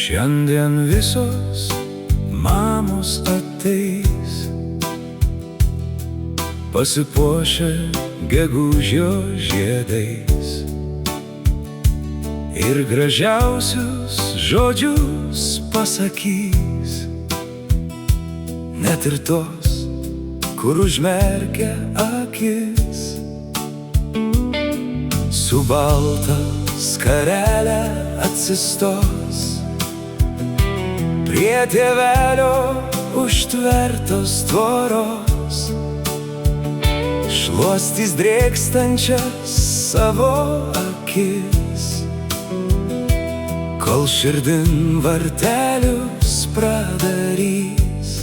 Šiandien visos mamos ateis, pasipuošę gegužio žiedais, ir gražiausius žodžius pasakys, net ir tos, kur užmerkia akis. Su balta skarelė atsistos prie tėvelio užtvertos tvoros, šluostys drėkstančias savo akis, kol širdin vartelius pradarys.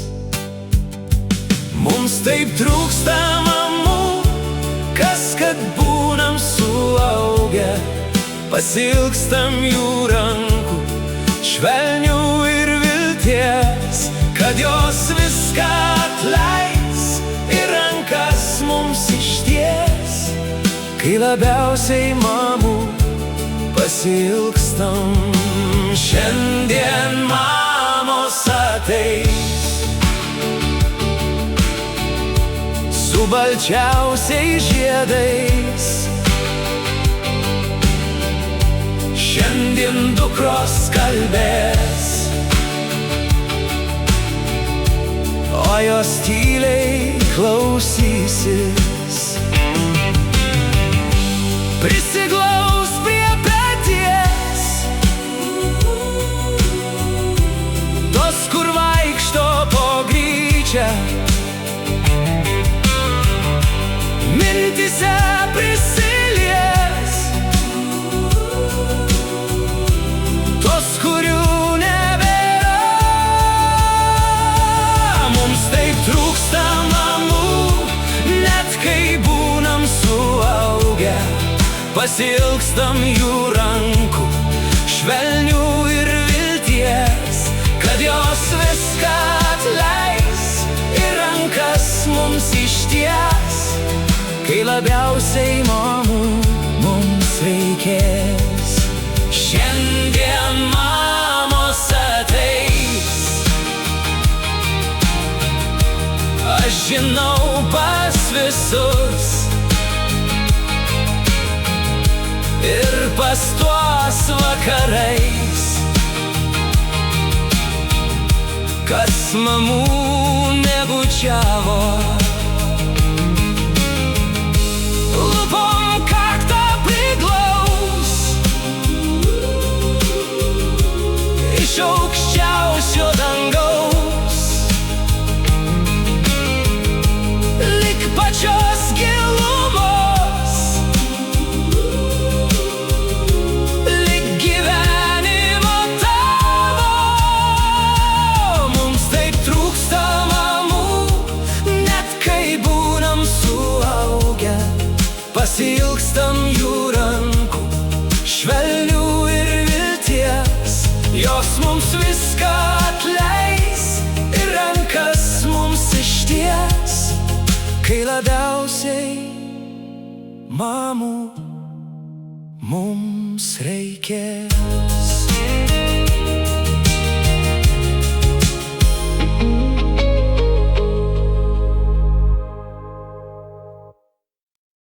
Mums taip trūksta mamų, kas kad būnam suaugę, pasilgstam jų rankų, švelnių ir vilties, kad jos viską atleis ir rankas mums išties. Kai labiausiai mamų pasilgstam, šiandien mamos ateis su balčiausiais žiedais. Šiandien dukros kalbės, o jos tyliai klausysis. Prisiglaus prie peties, tos, kur vaikšto po gryčią, mintyse prisilies, tos, kurių nebėra. Mums taip trūksta mamų, net kai būnam suaugę, pasilgstam jų rankų, švelnių ir vilties, kad jos viską atleis ir rankas mums išties. Kai labiausiai mamų mums reikės, šiandien mamos ateis. Aš žinau pas visus ir pas tuos vakarais, kas mamų nebučiavo, lūpom kaktą priglaus iš aukščiausio dangaus, lig pačios gilumos, lig gyvenimo tavo. Mums taip trūksta mamų, net kai būnam suaugę, pasilgstam jų rankų, švelnių ir vilties, jos mums viską atleis ir rankas mums išties. Kai labiausiai mamų mums reikės.